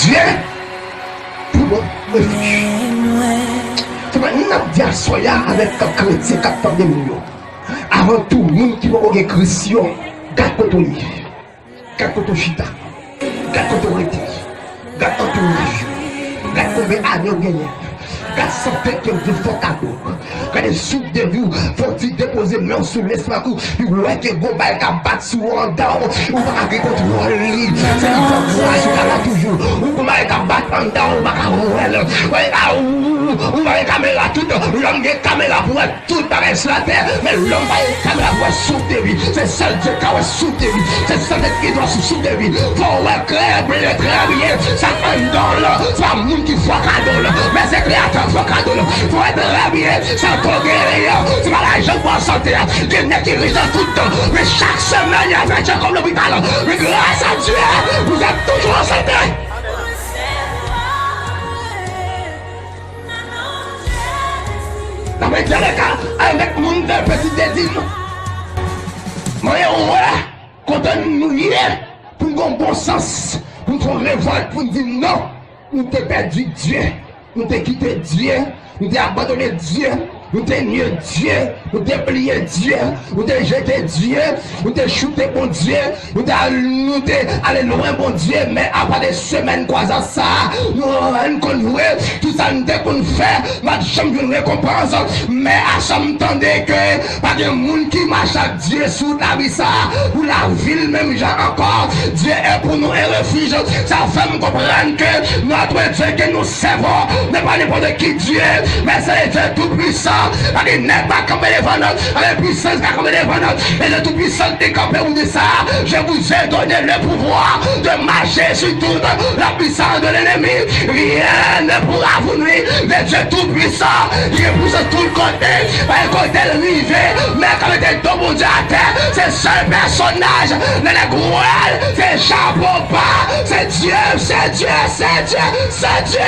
Dieu pour nous refuge. C'est pas nous avons dit à Soya avec un chrétien qui a de nous. Avant tout, nous qui avons des chrétiens, garde ton livre, garde ton chita, garde ton rété, garde ton livre, garde ton année gagné. Quand ça fait que vous faites cadeau, quand les sous de vous, faut-il déposer main sur l'espace, puis vous voyez que vous allez battre sur un down, ou vous allez contrôler, c'est une fois là toujours, ou vous allez battre en down, vous allez caméra tout, l'homme qui est caméra pour tout paraît sur la terre, mais l'homme va être caméra pour souder lui, c'est seul Dieu qui va souder lui, c'est seul qui doit souder lui, faut créer très bien, ça fait un don là, c'est pas le monde qui fait cadeau là, mais c'est créateur. Faut être bien, sans trop guérir. C'est pas l'argent pour la santé, qui n'est qui riche tout le temps. Mais chaque semaine, il y a un gens comme l'hôpital. Mais grâce à Dieu, vous êtes toujours en santé. Dans les cas, avec mon petit dédine, moi, quand nous y est, pour un bon sens, pour qu'on révolte, pour dire non, nous t'ai perdu Dieu. Nous t'ai quitté Dieu, nous t'ai abandonné Dieu, nous t'ai nié Dieu, nous t'ai plié Dieu, nous t'ai jeté Dieu, nous t'ai shooté bon Dieu, nous t'ai allé loin bon Dieu, mais après des semaines croisant ça, nous avons connu tout ça nous t'ai fait, ma chambre une récompense, mais à ça m'entendait que pas de monde qui marche à Dieu sous la vie ça, ou la ville même genre encore, Dieu est pour nous un refuge, ça fait me comprendre que notre Dieu que nous servons n'est pas n'importe qui Dieu, mais c'est Dieu tout puissant. Il n'est pas comme les ventes, avec puissance comme les ventes, et le tout puissant décampé vous dit ça. Je vous ai donné le pouvoir de marcher sur toute la puissance de l'ennemi. Rien ne pourra vous nuire. Le Dieu tout puissant, qui pousse tout le côté, un côté le rivé, mais quand il est tout bon Dieu à terre, c'est seul personnage, le grouel, c'est chapeau pas, c'est Dieu, c'est Dieu, c'est Dieu, c'est Dieu.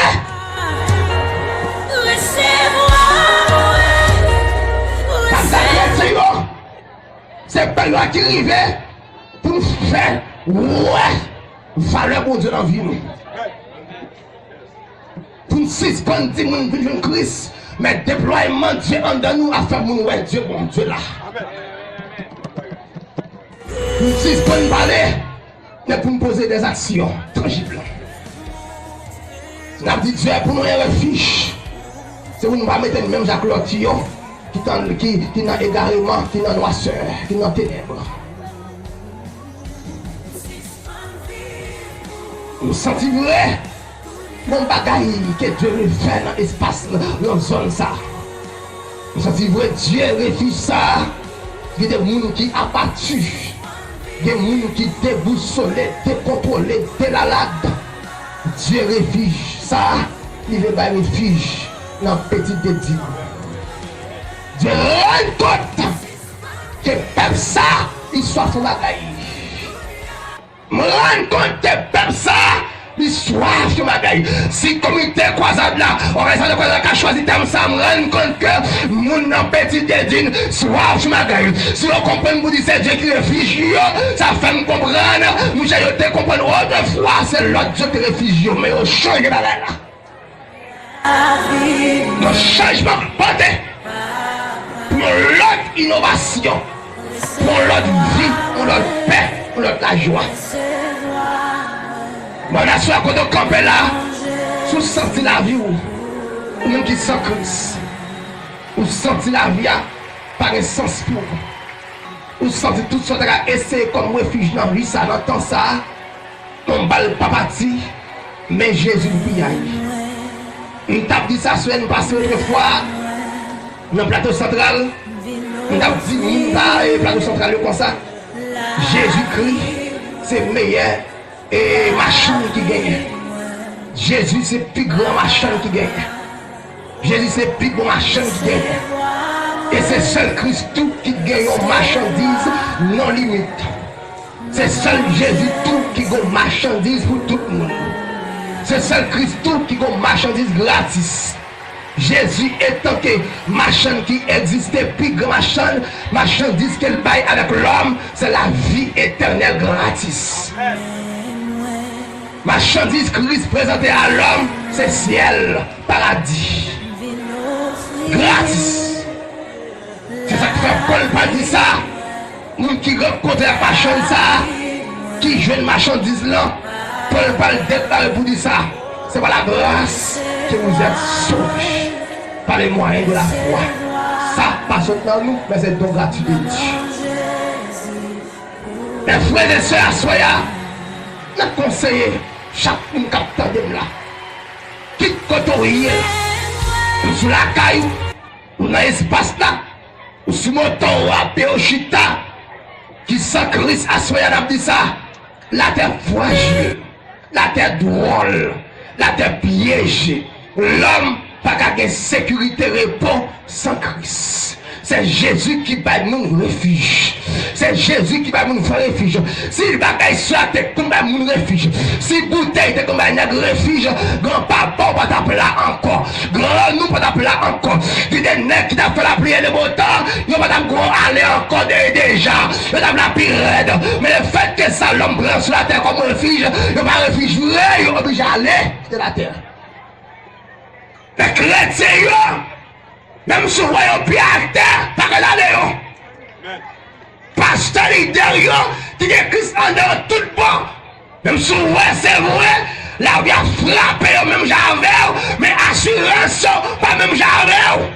C'est pas là qui arrivait pour faire valeur pour Dieu dans la vie. Pour nous suspendre le Christ, mais déploiement Dieu en nous a fait mon Dieu bon Dieu là. Pour nous suspendre parler, mais pour nous poser des actions tangibles. On a dit Dieu pour nous un refuge. C'est pour nous pas mettre le même Jacques Lotillon. Qui n'a égarement, qui n'a noirceur, qui n'a ténèbres. Nous sentons vrai, mon bagaille que Dieu le fait dans l'espace, dans la zone ça. Nous sentons vrai, Dieu refuse ça. Il y a des gens qui abattus, il y a des gens qui déboussolés, décontrôlés, délalades. Dieu refuse ça, il veut pas refuge dans le petit dédit. Dieu rend compte que peuple ça, il soit son bagaille. Me rend compte que peuple ça, il soit son bagaille. Si comité croisade là, on reste de croisade qui a choisi thème ça, me rend compte que mon petit dédine soit son bagaille. Si on comprend, vous dites c'est Dieu qui réfugie, ça fait me comprendre. Nous j'ai été comprendre autrefois, c'est l'autre Dieu qui réfugie, mais on change de bagaille là. Le changement, portez. Pour l'autre innovation, pour l'autre vie, pour l'autre paix, pour l'autre la joie. Mon nation à côté de camper là, sous senti la vie ou même qui sent Christ, ou senti la vie par un sens pour vous, ou senti tout ce qui a essayé comme refuge dans la vie, ça n'entend ça, on balle pas parti, mais Jésus lui a eu. On t'a dit ça sur une passée autrefois. Dans le plateau central, on a dit le plateau central comme ça. Jésus-Christ, c'est le meilleur et machine qui gagne. Jésus, c'est le plus grand machin qui gagne. Jésus, c'est le plus grand machin qui gagne. Et c'est seul Christ tout qui gagne une marchandise non limite. C'est seul Jésus tout qui gagne une marchandise pour tout le monde. C'est seul Christ tout qui gagne une marchandise gratis. Jésus étant que machin qui existait, puis grand marchandise qu'elle baille avec l'homme, c'est la vie éternelle gratis. Marchandise Christ présentée à l'homme, c'est ciel, paradis. Gratis. C'est ça que fait Paul pas dit ça. Nous qui rencontrent la marchandise ça, qui jouent une marchandise là, Paul parle d'être pour dire ça. C'est par la grâce que vous êtes sauvés. Par les moyens de la foi. Ça passe dans nous, mais c'est donc gratuit de Dieu. Mes frères et sœurs, soyez nous conseillons chaque une capteur de là. Quitte côté ou sur la caille, ou dans l'espace là, ou sur mon moto ou à Péochita, qui sans Christ à soyez n'a dit ça. La terre fragile, la terre drôle, la terre piégée. L'homme pas qu'à sécurité repos sans Christ. C'est Jésus qui va nous refuge. C'est Jésus qui va nous faire refuge. Si le bagage soit comme nous refuge. Si bouteille est comme un refuge, grand-papa va t'appeler là encore. Grand-nous va t'appeler là encore. Qui des nègres qui t'a fait la prière de beau temps, il va aller encore déjà. Il va la pire raide. Mais le fait que ça l'homme prend sur la terre comme refuge, il va refuger, il va obligé à aller de la terre. Les chrétiens, même si vous voyez un pied à terre, pas que l'aller. Pasteur leader, qui est Christ en dehors tout le bon. Même si vous voyez, c'est vrai, la vie a frappé, même j'avais, mais assurance, pas même j'avais.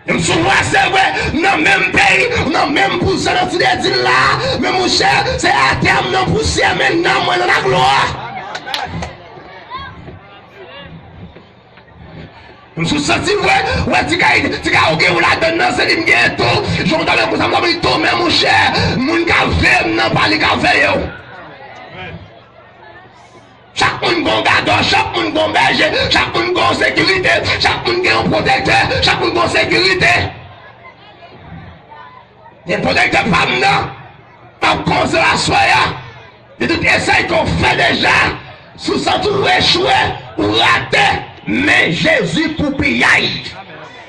Même si vous voyez, c'est vrai, dans le même pays, dans le même poussière, dans tout les dit là, mais mon cher, c'est à terme, dans le poussière, maintenant, moi, dans la gloire. Je me suis senti, ouais, tu as oublié où la donne, c'est lui bientôt. Je me donne pour ça, je me tout, mais mon cher, mon café, non pas les cafés. Chaque monde bon gardeur, chaque monde bon berger, chaque monde bon sécurité, chaque monde un protecteur, chaque monde bon sécurité. Les protecteurs femmes, non, en cause de la soya, de tout essai qu'on fait déjà, sous ça tout échoué ou raté. Mais Jésus pour pillaille.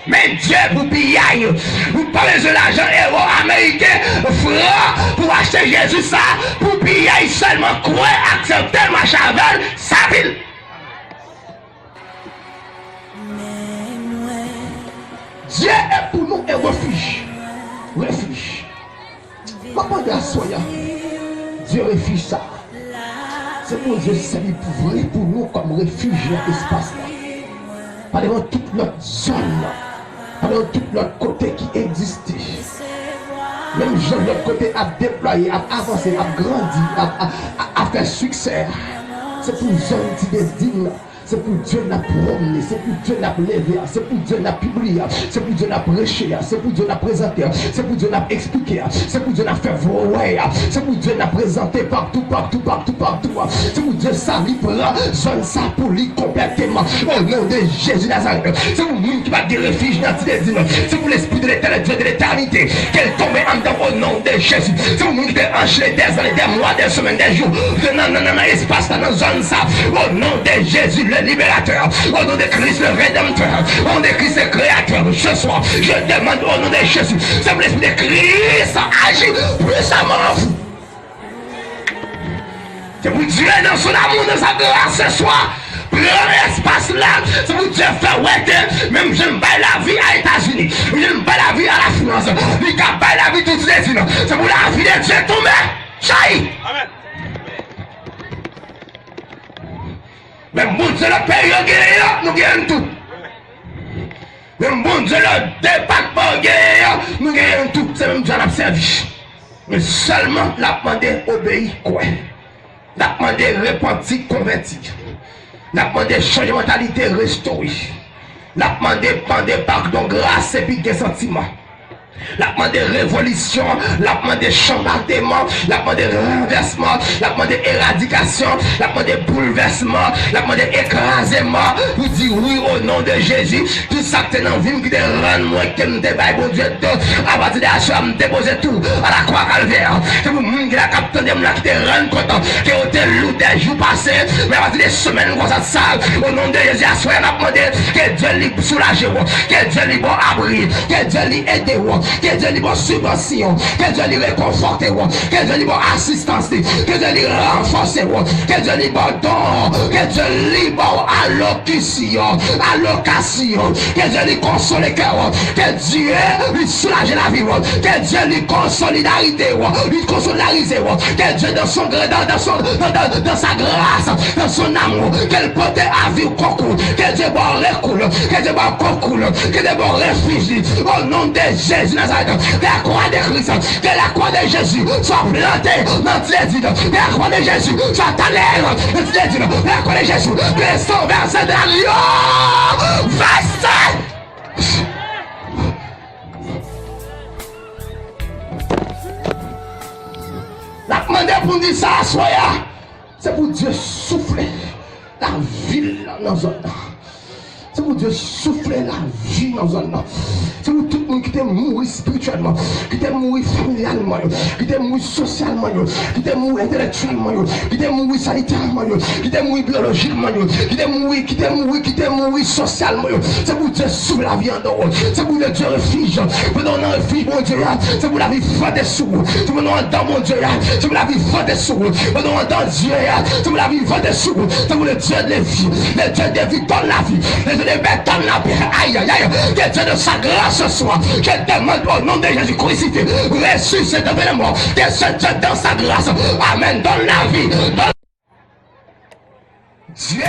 Mais Dieu pour pillaille. Vous parlez de l'argent héros américain, franc, pour acheter Jésus ça, pour pillaille seulement quoi, accepter ma chavel, ça pile. Dieu est pour nous un refuge. Refuge. Comment dire soya? Dieu refuge ça. C'est pour Dieu servir pour nous comme refuge dans l'espace là. Pas devant toute notre zone, pas devant tout l'autre côté qui existait. Même Jean de l'autre côté a déployé, a avancé, a grandi, a fait succès. C'est pour zone qui désigne. C'est pour Dieu n'a promené, c'est pour Dieu n'a levé, c'est pour Dieu n'a publié, c'est pour Dieu n'a prêché, c'est pour Dieu n'a présenté, c'est pour Dieu n'a expliqué, c'est pour Dieu n'a fait voir, c'est pour Dieu n'a présenté partout. C'est pour Dieu ça lui prend, zone ça pour lui complètement. Au nom de Jésus Nazareth, c'est pour nous qui va des refuges dans les dîmes, c'est pour l'esprit de l'éternel Dieu de l'éternité, qu'elle tombe en dedans au nom de Jésus. C'est pour nous qui est enchaîné des années, des mois, des semaines, des jours, dans l'espace, dans zone ça, au nom de Jésus. Le libérateur, au nom de Christ le rédempteur, au nom de Christ le créateur. Ce soir, je demande au nom de Jésus, c'est l'esprit de Christ agit puissamment en vous. C'est pour Dieu dans son amour, dans sa grâce ce soir. Prends l'espace là, c'est pour Dieu faire ouais, même je me bats la vie à États-Unis, je me bats la vie à la France, je me bats la vie toutes les îles. C'est pour la vie de Dieu tomber. Chahi. Amen. Même bon Dieu le pays, nous gagnons tout. Même bon Dieu le département, nous gagnons tout. C'est même Dieu qui a servi. Mais seulement la demandé obéir quoi. La demandé repenti, converti. La demandé changer mentalité, restaurer. La demandé pardon, grâce et puis des sentiments. La demandé révolution, la demandé chambardement, la demandé renversement, la demandé éradication, la demandé bouleversement, la demandé écrasement. Vous dites oui au nom de Jésus. Tout ça que dans la vie qui te rend moi qui me débaille bon Dieu à partir de la soirée me déposer tout à la croix calvaire. C'est pour moi qui la capte de là qui te rend content qui a été loup des jours passés mais à partir des semaines comme ça au nom de Jésus à soirée on a demandé que Dieu lui soulage que Dieu lui bon abri que Dieu lui aide que Dieu lui subvention, que Dieu lui réconforte, que Dieu lui assistance, que Dieu lui renforce, que Dieu lui don, que Dieu lui allocution, que Dieu lui console le cœur, que Dieu lui soulage la vie, que Dieu lui consolidarité, lui consolidarise, que Dieu dans son dans sa grâce, dans son amour, qu'elle porte à vie au concours, que Dieu va recoule, que Dieu va concours, que Dieu va réfugier, au nom de Jésus Nazareth, que la croix de Christ, que la croix de Jésus soit plantée dans tes dits, que la croix de Jésus soit tannée dans tes dits, que la croix de Jésus, que le sang versé de l'agneau, versé. La demande pour dire ça, soya, c'est pour Dieu souffler la vie dans nos zones. C'est pour Dieu souffler la vie dans nos zones. C'est pour tout le monde qui t'est mort spirituellement, qui t'est mort familialement, qui t'est mort socialement, qui t'est mort intellectuellement, qui t'est mort sanitairement, qui t'est mort biologiquement, qui t'est mort socialement. C'est pour Dieu souffler la vie en dehors. C'est pour Dieu refuge. Pour nous en refuge, mon Dieu. C'est pour la vie forte des sourds. C'est pour nous en mon Dieu. C'est pour la vie forte des sourds. Pour nous en Dieu. C'est pour la vie forte des sourds. C'est pour le Dieu de la vie. Le Dieu de vie donne la vie. Le Dieu de vie donne la vie. Aïe, aïe, aïe. Que Dieu de sa grâce ce soir. Je demande au nom de Jésus crucifié. Ressuscite de la mort. Que ce Dieu dans sa grâce. Amen. Donne la vie. Dieu.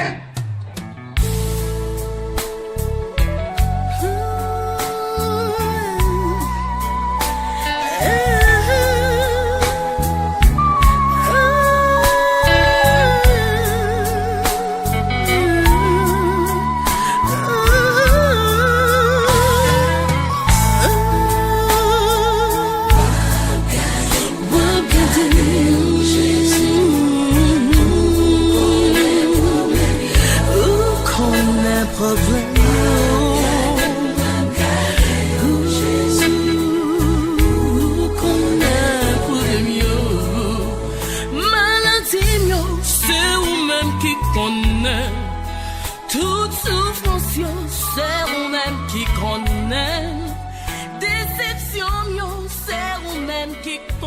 Toute souffrance, c'est vous-même qui connaît. Déception, c'est vous-même qui connaît.